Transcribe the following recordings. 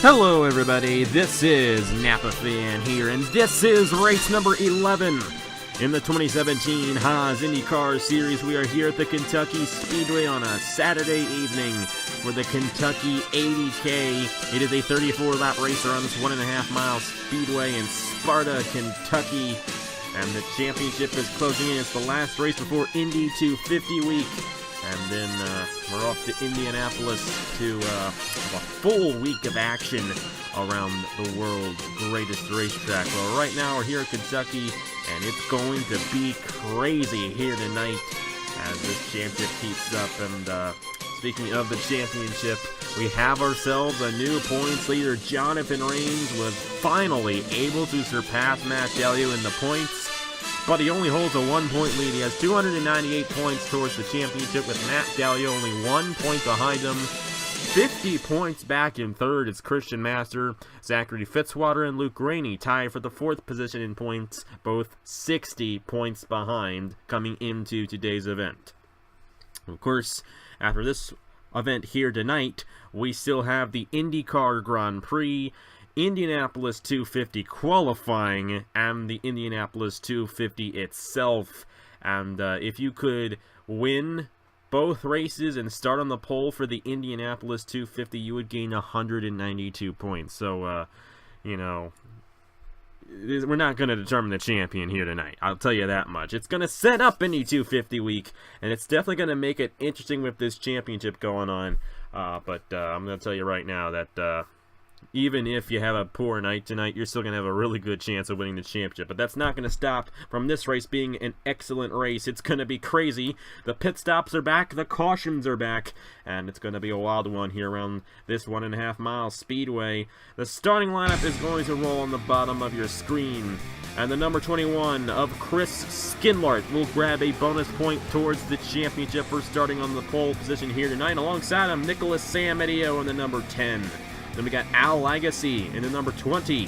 Hello everybody, this is Napa Fan here, and this is race number 11 in the 2017 Haas IndyCar Series. We are here at the Kentucky Speedway on a Saturday evening for the Kentucky 80K. It is a 34-lap race around this 1.5-mile speedway in Sparta, Kentucky, and the championship is closing in. It's the last race before Indy 250 week. And then we're off to Indianapolis to have a full week of action around the world's greatest racetrack. Well, right now we're here at Kentucky, and it's going to be crazy here tonight as this championship keeps up. And speaking of the championship, we have ourselves a new points leader. Jonathan Rains was finally able to surpass Matt Dalio in the points, but he only holds a 1-point lead. He has 298 points towards the championship, with Matt Dalio only 1 point behind him. 50 points back in third is Christian Master. Zachary Fitzwater and Luke Rainey tied for the 4th position in points, both 60 points behind coming into today's event. Of course, after this event here tonight, we still have the IndyCar Grand Prix, Indianapolis 250 qualifying, and the Indianapolis 250 itself. And if you could win both races and start on the pole for the Indianapolis 250, you would gain 192 points. So, you know, we're not going to determine the champion here tonight. I'll tell you that much. It's going to set up Indy 250 week, and it's definitely going to make it interesting with this championship going on. But I'm going to tell you right now that even if you have a poor night tonight, you're still going to have a really good chance of winning the championship. But that's not going to stop from this race being an excellent race. It's going to be crazy. The pit stops are back, the cautions are back, and it's going to be a wild one here around this 1.5-mile speedway. The starting lineup is going to roll on the bottom of your screen, and the number 21 of Chris Skinlart will grab a bonus point towards the championship for starting on the pole position here tonight. Alongside him, Nicholas Samadio in the number 10. Then we got Al Lagasse in the number 20.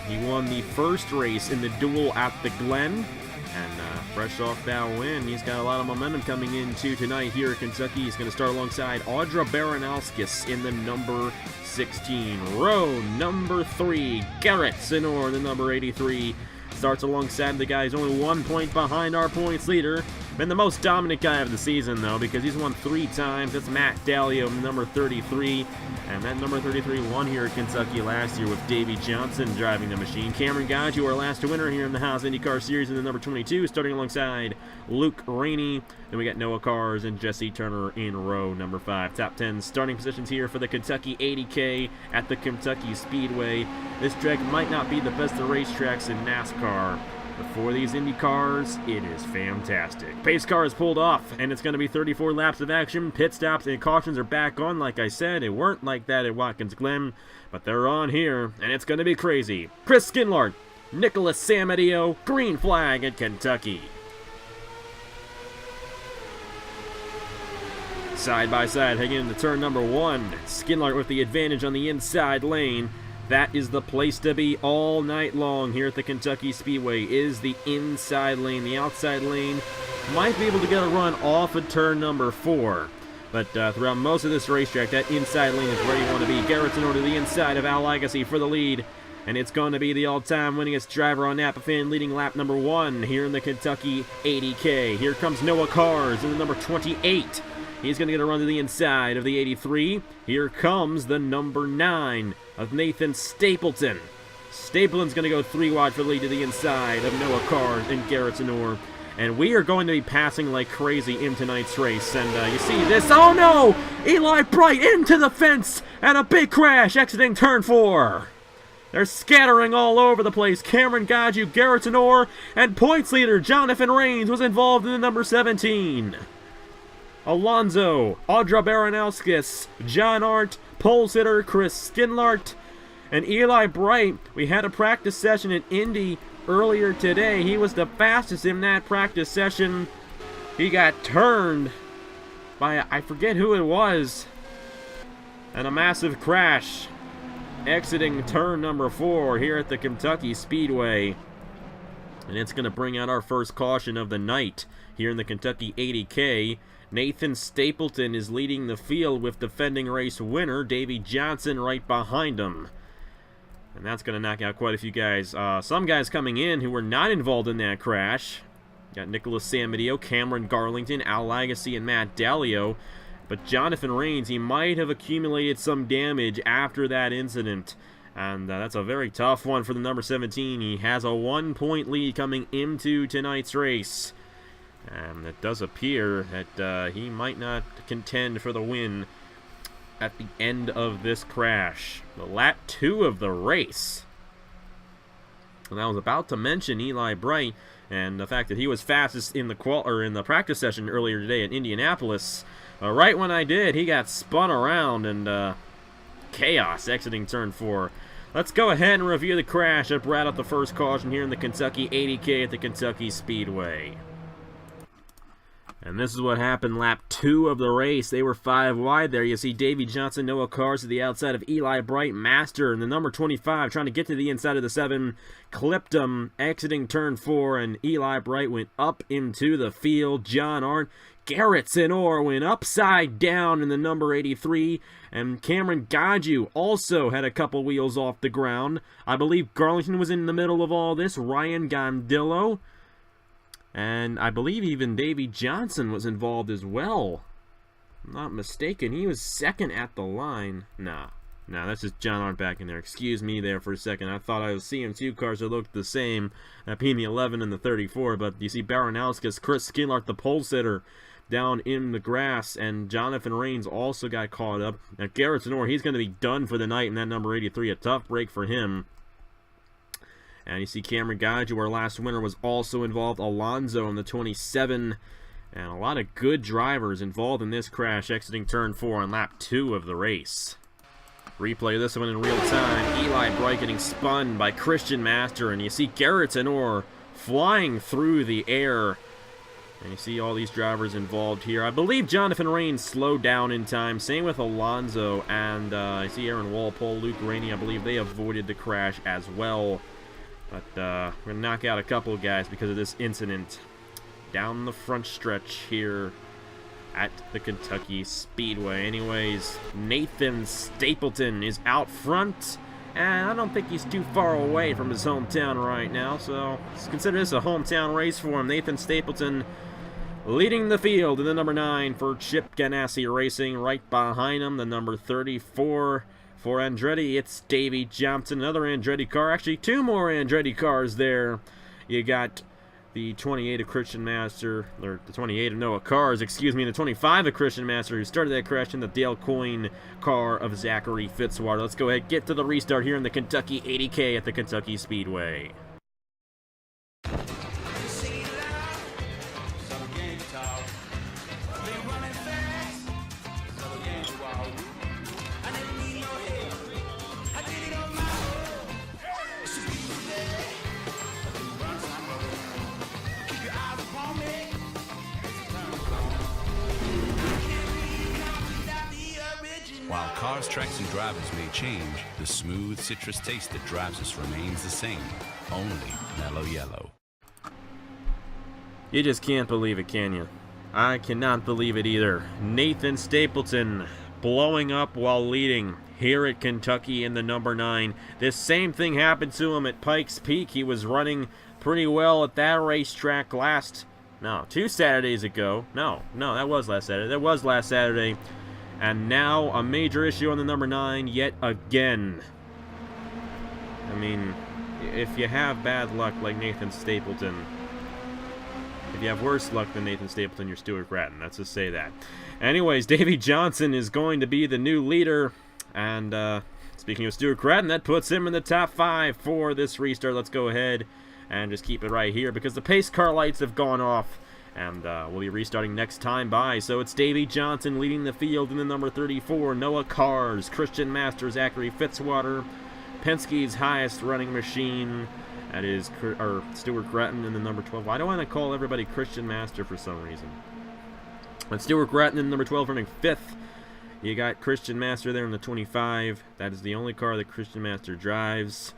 He won the first race in the duel at the Glen, and fresh off that win, he's got a lot of momentum coming into tonight here at Kentucky. He's going to start alongside Audra Baranowskis in the number 16. Row number 3, Garrett Sinor in the number 83. Starts alongside the guy who's only 1 point behind our points leader. Been the most dominant guy of the season, though, because he's won 3 times. That's Matt Dalio, number 33. And that number 33 won here at Kentucky last year with Davey Johnson driving the machine. Cameron Gaju, our last winner here in the Haas IndyCar Series, in the number 22, starting alongside Luke Rainey. Then we got Noah Cars and Jesse Turner in row number 5. Top 10 starting positions here for the Kentucky 80K at the Kentucky Speedway. This track might not be the best of racetracks in NASCAR, but for these Indy cars, it is fantastic. Pace car is pulled off, and it's going to be 34 laps of action. Pit stops and cautions are back on, like I said. It weren't like that at Watkins Glen, but they're on here, and it's going to be crazy. Chris Skinlart, Nicholas Samadio, green flag at Kentucky. Side by side, heading into turn number 1. Skinlart with the advantage on the inside lane. That is the place to be all night long here at the Kentucky Speedway, is the inside lane. The outside lane might be able to get a run off of turn number 4. But throughout most of this racetrack, that inside lane is where you want to be. Garrett Sinor to the inside of Al Lagasse for the lead. And it's going to be the all-time winningest driver on Napa Fan, leading lap number 1 here in the Kentucky 80K. Here comes Noah Cars in the number 28. He's going to get a run to the inside of the 83. Here comes the number 9 of Nathan Stapleton. Stapleton's going to go 3 wide for the lead to the inside of Noah Cars and Garrett Sinor. And we are going to be passing like crazy in tonight's race. And you see this. Oh no! Eli Bright into the fence and a big crash exiting turn 4. They're scattering all over the place. Cameron Gaju, Garrett Sinor, and points leader Jonathan Rains was involved in the number 17. Alonzo, Audra Baranowskis, John Art, pole sitter Chris Skinlart, and Eli Bright. We had a practice session at Indy earlier today. He was the fastest in that practice session. He got turned by, I forget who it was, and a massive crash exiting turn number 4 here at the Kentucky Speedway. And it's going to bring out our first caution of the night here in the Kentucky 80K. Nathan Stapleton is leading the field with defending race winner Davey Johnson right behind him. And that's going to knock out quite a few guys. Some guys coming in who were not involved in that crash. Got Nicholas Samedeo, Cameron Garlington, Al Lagasse, and Matt Dalio. But Jonathan Rains, he might have accumulated some damage after that incident. And that's a very tough one for the number 17. He has a 1-point lead coming into tonight's race. And it does appear that he might not contend for the win at the end of this crash. The lap 2 of the race. And I was about to mention Eli Bright and the fact that he was fastest in the practice session earlier today at Indianapolis. Right when I did, he got spun around and chaos exiting turn 4. Let's go ahead and review the crash that brought out the first caution here in the Kentucky 80K at the Kentucky Speedway. And this is what happened lap 2 of the race. They were 5 wide there. You see Davey Johnson, Noah Cars to the outside of Eli Bright, Master, and the number 25 trying to get to the inside of the 7. Clipped him, exiting turn 4, and Eli Bright went up into the field. John Arndt, Garrettson Orr went upside down in the number 83, and Cameron Gaju also had a couple wheels off the ground. I believe Garlington was in the middle of all this. Ryan Gondillo. And I believe even Davey Johnson was involved as well. I'm not mistaken. He was second at the line. Nah, that's just John Arndt back in there. Excuse me there for a second. I thought I was seeing 2 cars that looked the same, that being the 11 and the 34. But you see Baranowskis, Chris Skinlark, the pole sitter, down in the grass. And Jonathan Rains also got caught up. Now Garrettson Orr, he's going to be done for the night in that number 83. A tough break for him. And you see Cameron Gaju, our last winner, was also involved. Alonso in the 27. And a lot of good drivers involved in this crash, exiting turn 4 on lap 2 of the race. Replay this one in real time. Eli Bright getting spun by Christian Master. And you see Garrettson Orr flying through the air. And you see all these drivers involved here. I believe Jonathan Rains slowed down in time. Same with Alonso. And I see Aaron Walpole, Luke Rainey. I believe they avoided the crash as well. But we're going to knock out a couple of guys because of this incident down the front stretch here at the Kentucky Speedway. Anyways, Nathan Stapleton is out front, and I don't think he's too far away from his hometown right now, so let's consider this a hometown race for him. Nathan Stapleton leading the field in the number 9 for Chip Ganassi Racing. Right behind him, the number 34. For Andretti, it's Davey Johnson, another Andretti car. Actually, 2 more Andretti cars there. You got the 28 of Christian Master, or the 28 of Noah Cars, excuse me, and the 25 of Christian Master, who started that crash in the Dale Coyne car of Zachary Fitzwater. Let's go ahead and get to the restart here in the Kentucky 80K at the Kentucky Speedway. While cars, tracks, and drivers may change, the smooth citrus taste that drives us remains the same. Only Mellow Yellow. You just can't believe it, can you? I cannot believe it either. Nathan Stapleton blowing up while leading here at Kentucky in the number 9. This same thing happened to him at Pikes Peak. He was running pretty well at that racetrack 2 Saturdays ago. No, that was last Saturday. That was last Saturday. And now a major issue on the number 9 yet again. I mean, if you have bad luck like Nathan Stapleton, if you have worse luck than Nathan Stapleton, you're Stuart Gratton. Let's just say that. Anyways, Davey Johnson is going to be the new leader. And speaking of Stuart Gratton, that puts him in the top 5 for this restart. Let's go ahead and just keep it right here because the pace car lights have gone off. And we'll be restarting next time by. So it's Davey Johnson leading the field in the number 34. Noah Cars, Christian Master, Zachary Fitzwater, Penske's highest running machine. That is Stuart Gratton in the number 12. Why do I want to call everybody Christian Master for some reason? But Stuart Gratton in the number 12 running 5th. You got Christian Master there in the 25. That is the only car that Christian Master drives.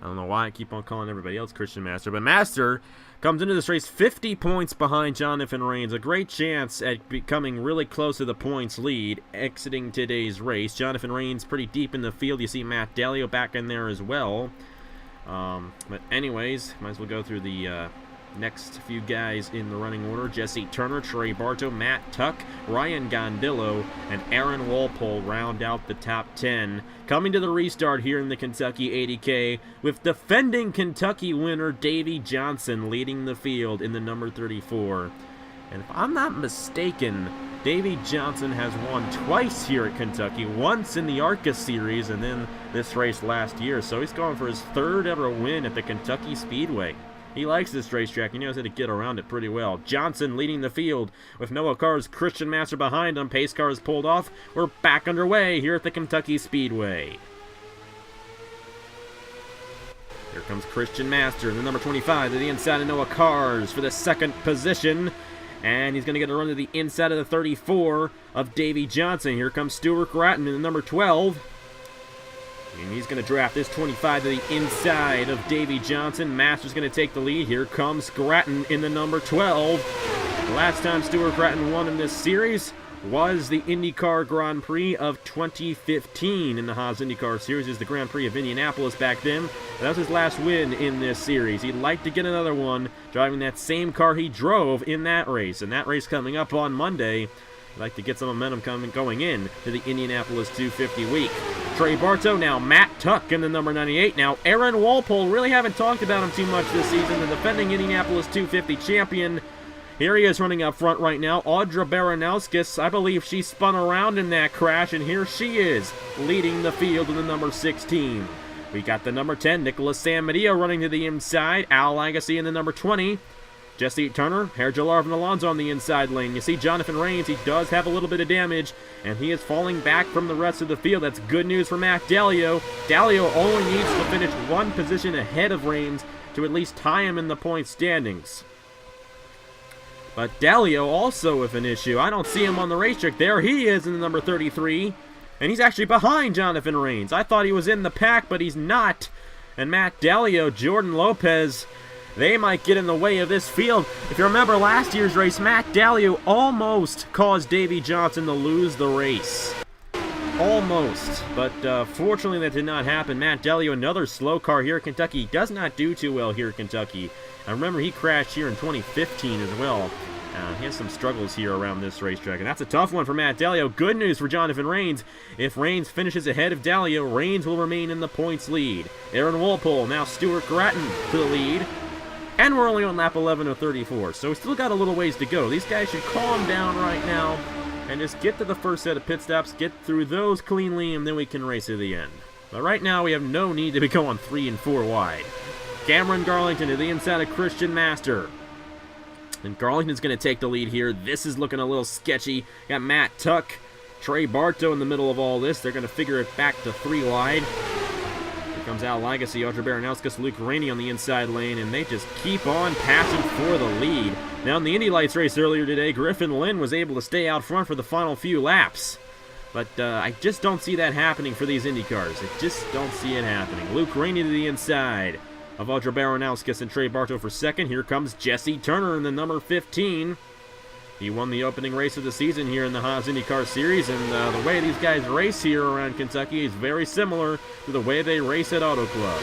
I don't know why I keep on calling everybody else Christian Master, but Master comes into this race 50 points behind Jonathan Rains. A great chance at becoming really close to the points lead exiting today's race. Jonathan Rains pretty deep in the field. You see Matt Dalio back in there as well. But anyways, might as well go through the next few guys in the running order. Jesse Turner, Trey Bartow, Matt Tuck, Ryan Gondillo, and Aaron Walpole round out the top 10. Coming to the restart here in the Kentucky 80K with defending Kentucky winner Davey Johnson leading the field in the number 34. And if I'm not mistaken, Davey Johnson has won twice here at Kentucky, once in the ARCA Series and then this race last year. So he's going for his third ever win at the Kentucky Speedway. He likes this racetrack. He knows how to get around it pretty well. Johnson leading the field with Noah Carr's Christian Master behind him. Pace car is pulled off. We're back underway here at the Kentucky Speedway. Here comes Christian Master in the number 25 to the inside of Noah Carr's for the second position. And he's going to get a run to the inside of the 34 of Davey Johnson. Here comes Stuart Gratton in the number 12. And he's going to draft this 25 to the inside of Davey Johnson. Master's going to take the lead. Here comes Gratton in the number 12. The last time Stuart Gratton won in this series was the IndyCar Grand Prix of 2015 in the Haas IndyCar Series. It was the Grand Prix of Indianapolis back then. That was his last win in this series. He'd like to get another one driving that same car he drove in that race. And that race coming up on Monday. I'd like to get some momentum going in to the Indianapolis 250 week. Trey Bartow, now Matt Tuck in the number 98. Now Aaron Walpole, really haven't talked about him too much this season. The defending Indianapolis 250 champion. Here he is running up front right now. Audra Baranowskis, I believe she spun around in that crash, and here she is leading the field in the number 16. We got the number 10, Nicholas San Mateo running to the inside. Al Agassi in the number 20. Jesse Turner, Hergelarv and Alonso on the inside lane. You see Jonathan Rains, he does have a little bit of damage, and he is falling back from the rest of the field. That's good news for Matt Dalio. Dalio only needs to finish one position ahead of Rains to at least tie him in the point standings. But Dalio also with an issue. I don't see him on the racetrack. There he is in the number 33, and he's actually behind Jonathan Rains. I thought he was in the pack, but he's not. And Matt Dalio, Jordan Lopez, they might get in the way of this field. If you remember last year's race, Matt Dalio almost caused Davey Johnson to lose the race. Almost. But fortunately that did not happen. Matt Dalio, another slow car here at Kentucky. Does not do too well here at Kentucky. I remember he crashed here in 2015 as well. He has some struggles here around this racetrack, and that's a tough one for Matt Dalio. Good news for Jonathan Rains. If Rains finishes ahead of Dalio, Rains will remain in the points lead. Aaron Walpole, now Stuart Gratton to the lead. And we're only on lap 11 of 34, so we still got a little ways to go. These guys should calm down right now and just get to the first set of pit stops, get through those cleanly, and then we can race to the end. But right now, we have no need to be going 3 and 4 wide. Cameron Garlington to the inside of Christian Master. And Garlington's going to take the lead here. This is looking a little sketchy. Got Matt Tuck, Trey Bartow in the middle of all this. They're going to figure it back to 3 wide. Here comes Al Agassi, Audra Baranowskis, Luke Rainey on the inside lane, and they just keep on passing for the lead. Now in the Indy Lights race earlier today, Griffin Lynn was able to stay out front for the final few laps. But I just don't see that happening for these Indy cars. I just don't see it happening. Luke Rainey to the inside of Audra Baranowskis and Trey Bartow for second. Here comes Jesse Turner in the number 15. He won the opening race of the season here in the Haas IndyCar Series, and the way these guys race here around Kentucky is very similar to the way they race at Auto Club.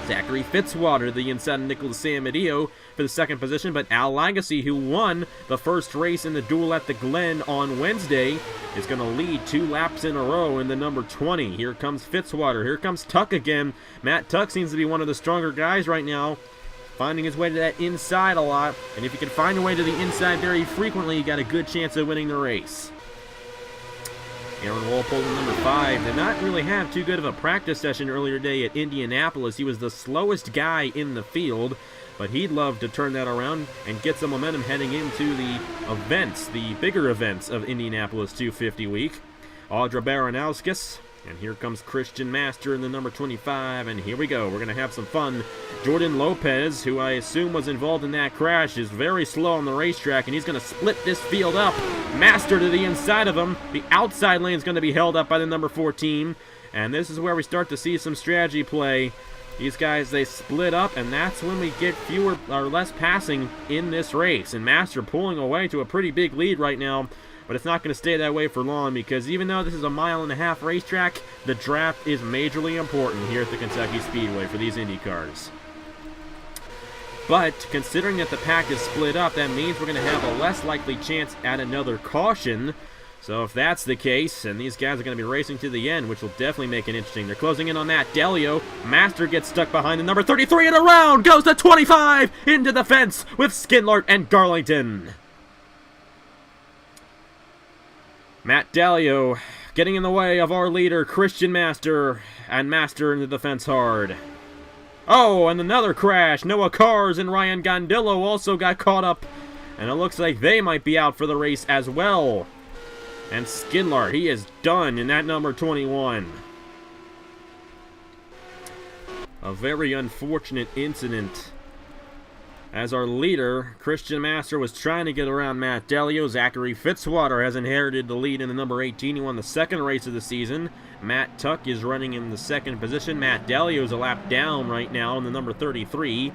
Zachary Fitzwater, the inside of Nicholas San Mateo for the second position, but Al Agassi, who won the first race in the duel at the Glen on Wednesday, is going to lead 2 laps in a row in the number 20. Here comes Fitzwater. Here comes Tuck again. Matt Tuck seems to be one of the stronger guys right now, finding his way to that inside a lot, and if you can find a way to the inside very frequently, you got a good chance of winning the race. Aaron Walpole in number 5 did not really have too good of a practice session earlier today at Indianapolis. He was the slowest guy in the field, but he'd love to turn that around and get some momentum heading into the events, the bigger events of Indianapolis 250 week. Audra Baranowskis, and here comes Christian Master in the number 25, and here we go. We're going to have some fun. Jordan Lopez, who I assume was involved in that crash, is very slow on the racetrack, and he's going to split this field up. Master to the inside of him. The outside lane is going to be held up by the number 14, and this is where we start to see some strategy play. These guys, they split up, and that's when we get fewer or less passing in this race. And Master pulling away to a pretty big lead right now, but it's not going to stay that way for long, because even though this is a 1.5 mile racetrack, the draft is majorly important here at the Kentucky Speedway for these Indy cars. But considering that the pack is split up, that means we're going to have a less likely chance at another caution. So if that's the case, and these guys are going to be racing to the end, which will definitely make it interesting. They're closing in on Matt Delio. Master gets stuck behind the number 33, and around goes the 25 into the fence with Skidlart and Garlington. Matt Delio getting in the way of our leader, Christian Master, and Master into the fence hard. Oh, and another crash. Noah Cars and Ryan Gondillo also got caught up, and it looks like they might be out for the race as well. And Skidlart, he is done in that number 21. A very unfortunate incident, as our leader, Christian Master, was trying to get around Matt Delio. Zachary Fitzwater has inherited the lead in the number 18. He won the second race of the season. Matt Tuck is running in the second position. Matt Delio is a lap down right now in the number 33.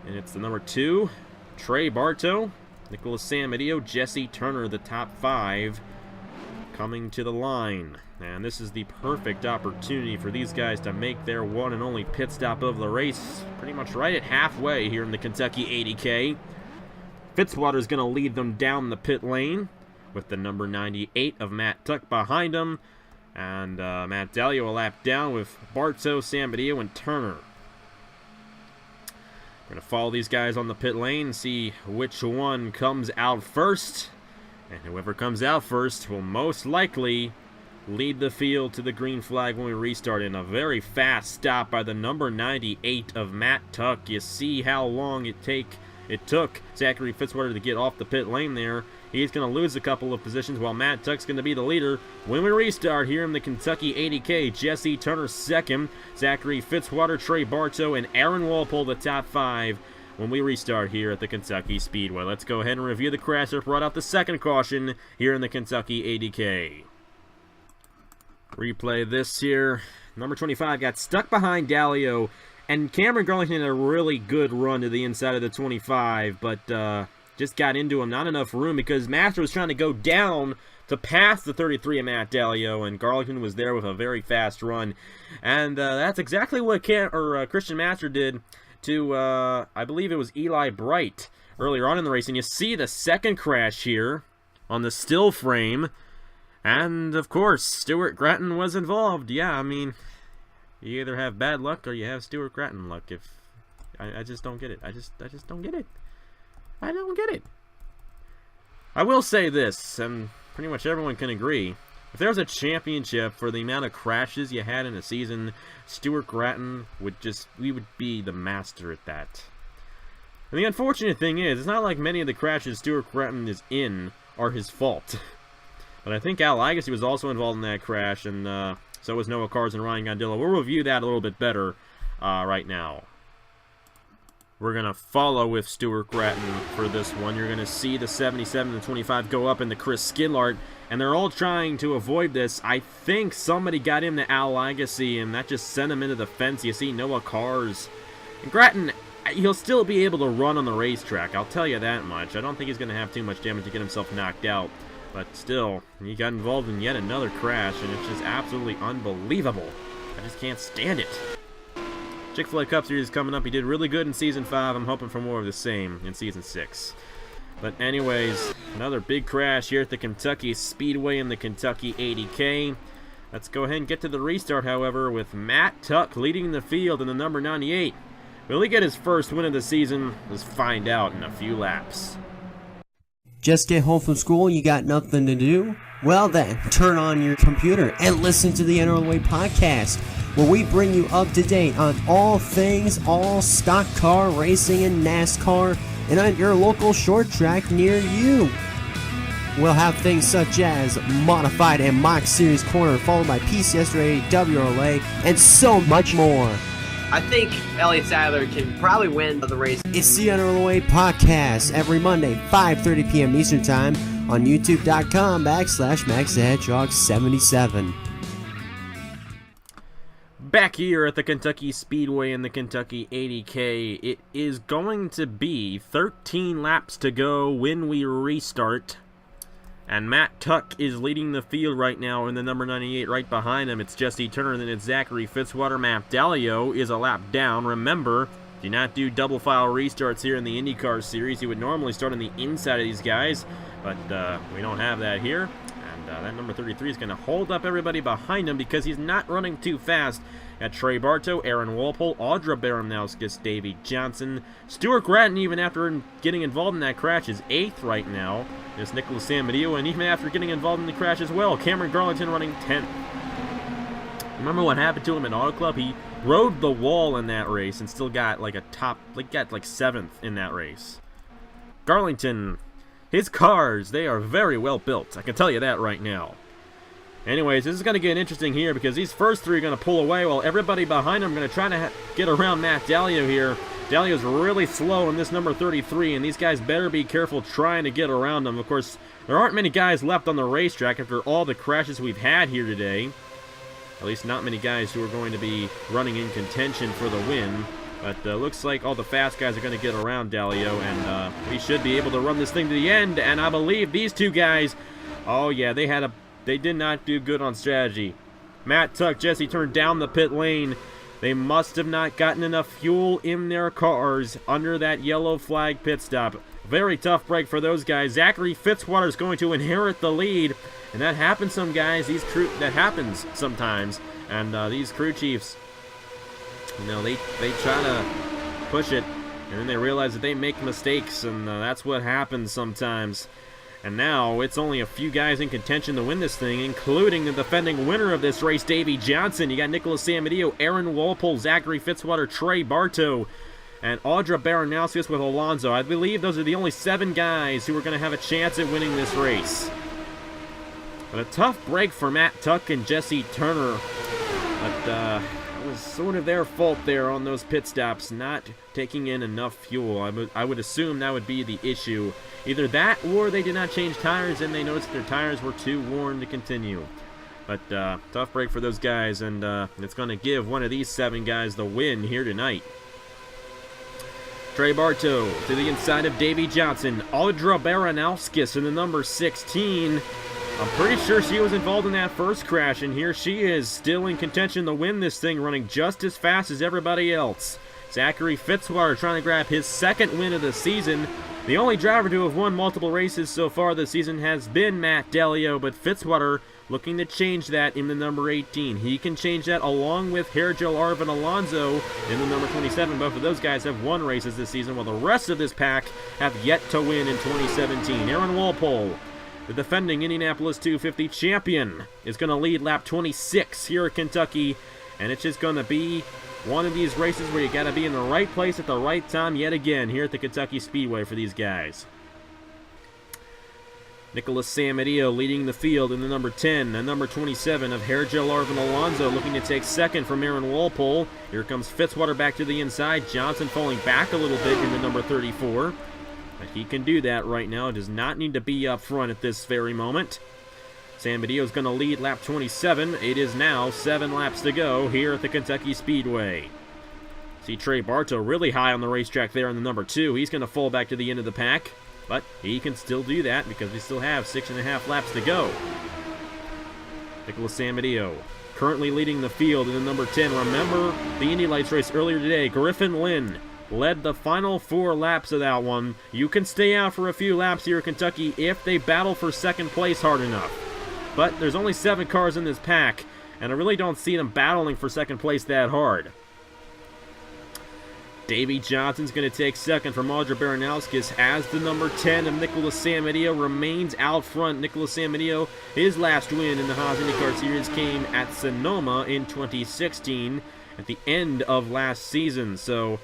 And it's the number 2, Trey Bartow, Nicholas Samadio, Jesse Turner, the top 5, coming to the line. And this is the perfect opportunity for these guys to make their one and only pit stop of the race, pretty much right at halfway here in the Kentucky 80K. Fitzwater is going to lead them down the pit lane with the number 98 of Matt Tuck behind him. And Matt Delio a lap down with Bartow, Samadio, and Turner. We're going to follow these guys on the pit lane and see which one comes out first. And whoever comes out first will most likely lead the field to the green flag when we restart. In a very fast stop by the number 98 of Matt Tuck. You see how long it took Zachary Fitzwater to get off the pit lane there. He's going to lose a couple of positions while Matt Tuck's going to be the leader. When we restart here in the Kentucky 80K, Jesse Turner second, Zachary Fitzwater, Trey Bartow, and Aaron Walpole the top 5 when we restart here at the Kentucky Speedway. Let's go ahead and review the crash that brought out the second caution here in the Kentucky 80K. Replay this here. Number 25 got stuck behind Delio, and Cameron Garlington had a really good run to the inside of the 25, but just got into him. Not enough room because Master was trying to go down to pass the 33 of Matt Delio, and Garlington was there with a very fast run. And that's exactly what Christian Master did to, I believe it was Eli Bright earlier on in the race. And you see the second crash here on the still frame. And, of course, Stuart Gratton was involved. Yeah, I mean, you either have bad luck or you have Stuart Gratton luck. I just don't get it. I just don't get it. I don't get it. I will say this, and pretty much everyone can agree. If there was a championship for the amount of crashes you had in a season, Stuart Gratton would be the master at that. And the unfortunate thing is, it's not like many of the crashes Stuart Gratton is in are his fault. But I think Al Agassi was also involved in that crash, and so was Noah Cars and Ryan Gondillo. We'll review that a little bit better right now. We're going to follow with Stuart Gratton for this one. You're going to see the 77 and the 25 go up into Chris Skidlart, and they're all trying to avoid this. I think somebody got him to Al Agassi, and that just sent him into the fence. You see Noah Cars. And Gratton, he'll still be able to run on the racetrack. I'll tell you that much. I don't think he's going to have too much damage to get himself knocked out. But still, he got involved in yet another crash, and it's just absolutely unbelievable. I just can't stand it. Chick-fil-A Cup Series coming up. He did really good in Season 5. I'm hoping for more of the same in Season 6. But anyways, another big crash here at the Kentucky Speedway in the Kentucky 80K. Let's go ahead and get to the restart, however, with Matt Tuck leading the field in the number 98. Will he get his first win of the season? Let's find out in a few laps. Just get home from school, you got nothing to do? Well then, turn on your computer and listen to the NRLOA podcast, where we bring you up to date on all things all stock car racing and NASCAR, and on your local short track near you. We'll have things such as Modified and Mock Series Corner, followed by PCS Rated WRLA, and so much more. I think Elliott Sadler can probably win the race. It's the NRLOA podcast every Monday, 5:30 p.m. Eastern Time on YouTube.com/MaxTheHedgehog77. back here at the Kentucky Speedway in the Kentucky 80K. It is going to be 13 laps to go when we restart. And Matt Tuck is leading the field right now in the number 98. Right behind him, it's Jesse Turner, then it's Zachary Fitzwater. Matt Dalio is a lap down. Remember, do not do double file restarts here in the IndyCar series. You would normally start on the inside of these guys, but we don't have that here. And that number 33 is going to hold up everybody behind him because he's not running too fast. Got Trey Bartow, Aaron Walpole, Audra Baranowskis, Davey Johnson. Stuart Gratton, even after getting involved in that crash, is 8th right now. There's Nicholas Samadillo, and even after getting involved in the crash as well, Cameron Garlington running 10th. Remember what happened to him at Auto Club? He rode the wall in that race and still got like got 7th in that race. Garlington, his cars, they are very well built. I can tell you that right now. Anyways, this is going to get interesting here because these first three are going to pull away while everybody behind them are going to try to get around Matt Dalio here. Dalio's really slow in this number 33, and these guys better be careful trying to get around him. Of course, there aren't many guys left on the racetrack after all the crashes we've had here today. At least not many guys who are going to be running in contention for the win. But looks like all the fast guys are going to get around Dalio, and we should be able to run this thing to the end. And I believe these two guys, oh yeah, they did not do good on strategy. Matt Tuck, Jesse turned down the pit lane. They must have not gotten enough fuel in their cars under that yellow flag pit stop. Very tough break for those guys. Zachary Fitzwater is going to inherit the lead, and that happens some guys. That happens sometimes, and these crew chiefs, you know, they try to push it, and then they realize that they make mistakes, and that's what happens sometimes. And now it's only a few guys in contention to win this thing, including the defending winner of this race, Davey Johnson. You got Nicholas Samadillo, Aaron Walpole, Zachary Fitzwater, Trey Bartow, and Audra Baranowskis with Alonso. I believe those are the only 7 guys who are going to have a chance at winning this race. But a tough break for Matt Tuck and Jesse Turner. But it was sort of their fault there on those pit stops, not taking in enough fuel. I would assume that would be the issue. Either that or they did not change tires and they noticed their tires were too worn to continue. But tough break for those guys, and it's going to give one of these 7 guys the win here tonight. Trey Bartow to the inside of Davey Johnson. Audra Baranowskis in the number 16. I'm pretty sure she was involved in that first crash, and here she is, still in contention to win this thing, running just as fast as everybody else. Zachary Fitzwater trying to grab his 2nd win of the season. The only driver to have won multiple races so far this season has been Matt Dalio, but Fitzwater looking to change that in the number 18. He can change that along with Hergel Arvin Alonso in the number 27. Both of those guys have won races this season, while the rest of this pack have yet to win in 2017. Aaron Walpole, the defending Indianapolis 250 champion, is going to lead lap 26 here at Kentucky, and it's just going to be one of these races where you got to be in the right place at the right time yet again here at the Kentucky Speedway for these guys. Nicholas Samadillo leading the field in the number 10 and number 27 of Hergel Arvin Alonso, looking to take 2nd from Aaron Walpole. Here comes Fitzwater back to the inside. Johnson falling back a little bit in the number 34. But he can do that right now. Does not need to be up front at this very moment. Samadillo is going to lead lap 27. It is now 7 laps to go here at the Kentucky Speedway. See Trey Bartow really high on the racetrack there in the number 2. He's going to fall back to the end of the pack, but he can still do that because we still have 6.5 laps to go. Nicholas Samadillo currently leading the field in the number 10. Remember the Indy Lights race earlier today. Griffin Lynn led the final 4 laps of that one. You can stay out for a few laps here at Kentucky if they battle for 2nd place hard enough. But there's only 7 cars in this pack, and I really don't see them battling for 2nd place that hard. Davey Johnson's going to take 2nd from Audra Baranowskis as the number 10 of Nicholas Samadillo remains out front. Nicholas Samadillo, his last win in the Haas IndyCar Series came at Sonoma in 2016 at the end of last season. So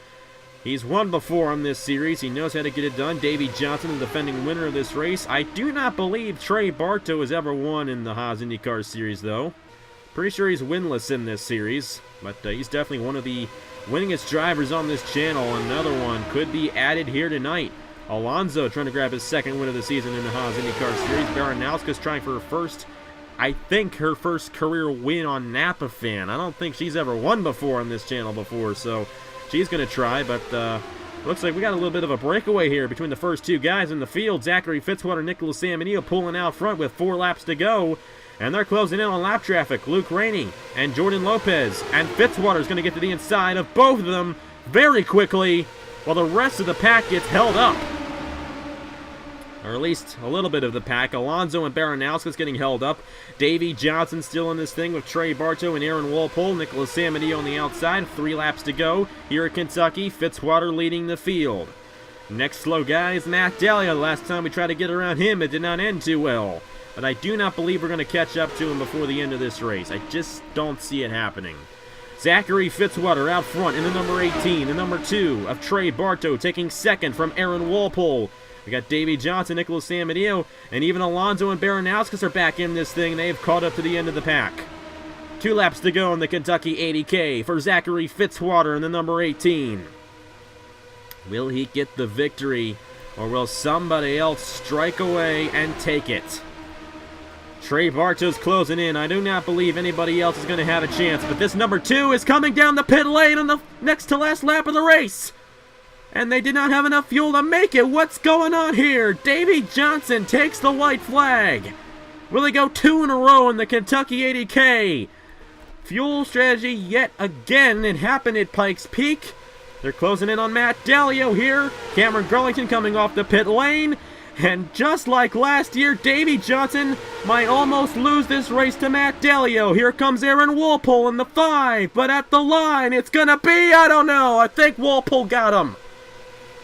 he's won before on this series. He knows how to get it done. Davey Johnson, the defending winner of this race. I do not believe Trey Bartow has ever won in the Haas IndyCar Series, though. Pretty sure he's winless in this series, but he's definitely one of the winningest drivers on this channel. Another one could be added here tonight. Alonso trying to grab his 2nd win of the season in the Haas IndyCar Series. Baranowskis trying for her 1st I think, her first career win on Napa Fan. I don't think she's ever won before on this channel before, so she's going to try, but looks like we got a little bit of a breakaway here between the first two guys in the field. Zachary Fitzwater, Nicholas Samanillo pulling out front with 4 laps to go, and they're closing in on lap traffic. Luke Rainey and Jordan Lopez, and Fitzwater's going to get to the inside of both of them very quickly, while the rest of the pack gets held up. Or at least a little bit of the pack. Alonso and Baranowski's getting held up. Davey Johnson still in this thing with Trey Bartow and Aaron Walpole. Nicholas Samanillo on the outside. 3 laps to go here at Kentucky. Fitzwater leading the field. Next slow guy is Matt Dalia. The last time we tried to get around him, it did not end too well. But I do not believe we're going to catch up to him before the end of this race. I just don't see it happening. Zachary Fitzwater out front in the number 18. The number 2 of Trey Bartow taking second from Aaron Walpole. We got Davey Johnson, Nicholas Samanillo, and even Alonso and Baranowskis are back in this thing. They've caught up to the end of the pack. 2 laps to go in the Kentucky 80K for Zachary Fitzwater in the number 18. Will he get the victory, or will somebody else strike away and take it? Trey Bartow's closing in. I do not believe anybody else is going to have a chance, but this number 2 is coming down the pit lane on the next to last lap of the race. And they did not have enough fuel to make it. What's going on here? Davey Johnson takes the white flag. Will he go 2 in a row in the Kentucky 80K? Fuel strategy yet again. It happened at Pikes Peak. They're closing in on Matt Dalio here. Cameron Garlington coming off the pit lane. And just like last year, Davey Johnson might almost lose this race to Matt Dalio. Here comes Aaron Walpole in the 5. But at the line, it's going to be, I don't know. I think Walpole got him.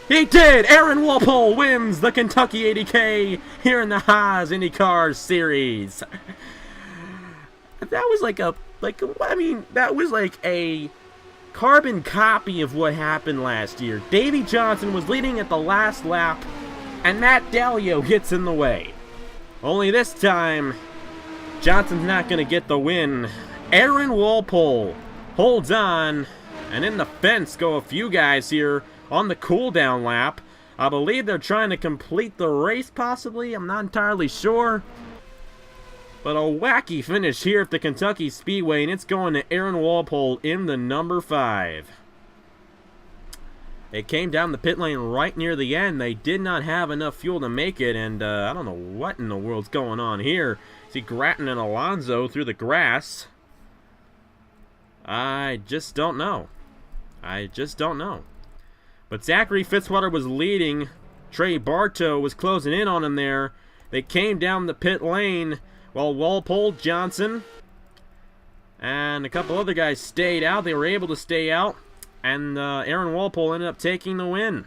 He did! Aaron Walpole wins the Kentucky 80K here in the Haas IndyCar Series. That was that was like a carbon copy of what happened last year. Davey Johnson was leading at the last lap, and Matt Dalio gets in the way. Only this time, Johnson's not going to get the win. Aaron Walpole holds on, and in the fence go a few guys here on the cool-down lap. I believe they're trying to complete the race, possibly. I'm not entirely sure. But a wacky finish here at the Kentucky Speedway, and it's going to Aaron Walpole in the number 5. It came down the pit lane right near the end. They did not have enough fuel to make it, and I don't know what in the world's going on here. See Grattan and Alonso through the grass. I just don't know. But Zachary Fitzwater was leading. Trey Bartow was closing in on him there. They came down the pit lane while Walpole, Johnson, and a couple other guys stayed out. They were able to stay out, and Aaron Walpole ended up taking the win.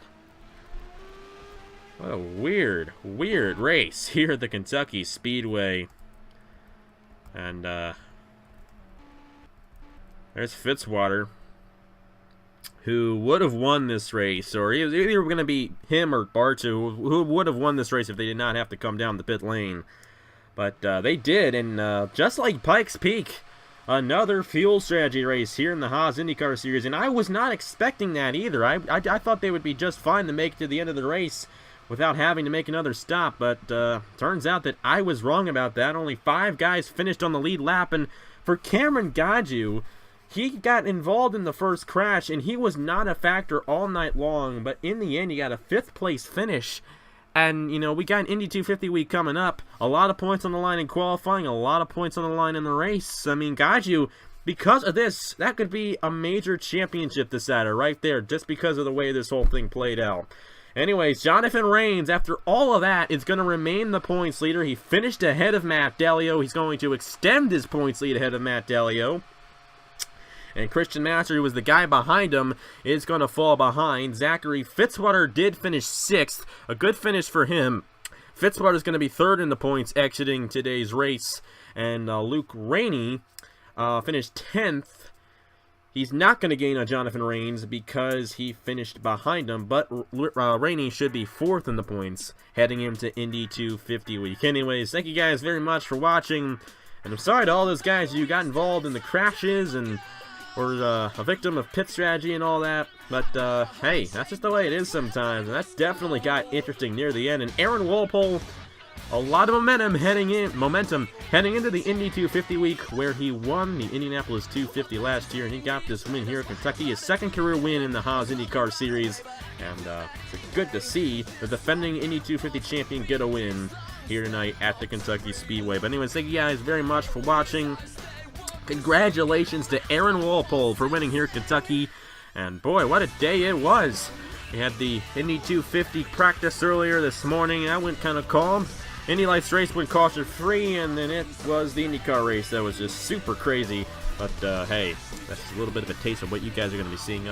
What a weird race here at the Kentucky Speedway. And there's Fitzwater, who would have won this race, or it was either going to be him or Bartow, who would have won this race if they did not have to come down the pit lane. But they did, and just like Pikes Peak, another fuel strategy race here in the Haas IndyCar Series, and I was not expecting that either. I thought they would be just fine to make it to the end of the race without having to make another stop, but turns out that I was wrong about that. Only 5 guys finished on the lead lap, and for Cameron Gaju, he got involved in the first crash, and he was not a factor all night long, but in the end, he got a 5th place finish. And, you know, we got an Indy 250 week coming up. A lot of points on the line in qualifying, a lot of points on the line in the race. I mean, Gaju, because of this, that could be a major championship decider right there, just because of the way this whole thing played out. Anyways, Jonathan Rains, after all of that, is going to remain the points leader. He finished ahead of Matt Dalio. He's going to extend his points lead ahead of Matt Dalio. And Christian Master, who was the guy behind him, is going to fall behind. Zachary Fitzwater did finish 6th. A good finish for him. Fitzwater is going to be 3rd in the points exiting today's race. And Luke Rainey finished 10th. He's not going to gain on Jonathan Rains because he finished behind him. But Rainey should be 4th in the points heading into Indy 250 week. Anyways, thank you guys very much for watching. And I'm sorry to all those guys who got involved in the crashes and or a victim of pit strategy and all that, but hey, that's just the way it is sometimes, and that's definitely got interesting near the end. And Aaron Walpole, a lot of momentum heading into the Indy 250 week, where he won the Indianapolis 250 last year, and he got this win here at Kentucky, his second career win in the Haas IndyCar Series, and it's good to see the defending Indy 250 champion get a win here tonight at the Kentucky Speedway. But anyways, thank you guys very much for watching. Congratulations to Aaron Walpole for winning here at Kentucky, and boy, what a day it was. We had the Indy 250 practice earlier this morning, and that went kind of calm. Indy Lights race went caution-free, and then it was the IndyCar race that was just super crazy. But hey, that's a little bit of a taste of what you guys are going to be seeing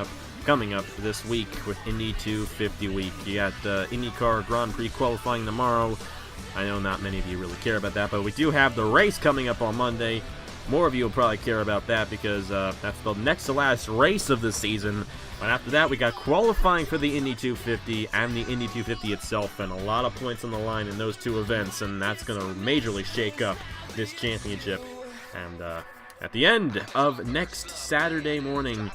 coming up this week with Indy 250 week. You got IndyCar Grand Prix qualifying tomorrow. I know not many of you really care about that, but we do have the race coming up on Monday. More of you will probably care about that because that's the next to last race of the season. But after that, we got qualifying for the Indy 250 and the Indy 250 itself, and a lot of points on the line in those two events, and that's going to majorly shake up this championship. And at the end of next Saturday morning,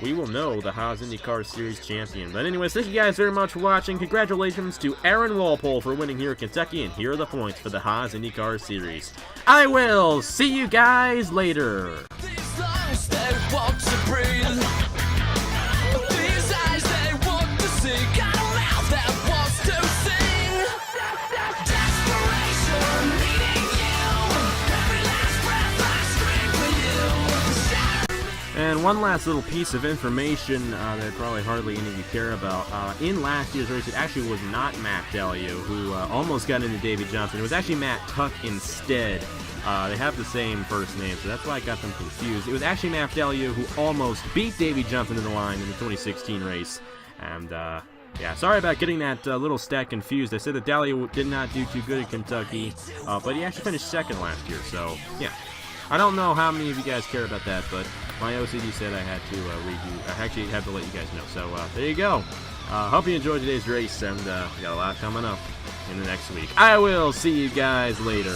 we will know the Haas IndyCar Series champion. But anyways, thank you guys very much for watching. Congratulations to Aaron Walpole for winning here at Kentucky, and here are the points for the Haas IndyCar Series. I will see you guys later. These lungs, they want to breathe. These eyes, they want to see. Got a mouth that wants to sing. Desperation, needing you. Every last breath I scream for you. And one last little piece of information that probably hardly any of you care about. In last year's race, it actually was not Matt Delia who almost got into Davey Johnson. It was actually Matt Tuck instead. They have the same first name, so that's why I got them confused. It was actually Matt Delia who almost beat Davey Johnson in the line in the 2016 race. And yeah, sorry about getting that little stat confused. I said that Delia did not do too good in Kentucky, but he actually finished second last year, so yeah. I don't know how many of you guys care about that, but my OCD said I had to I actually had to let you guys know. So there you go. Hope you enjoyed today's race, and we got a lot coming up in the next week. I will see you guys later.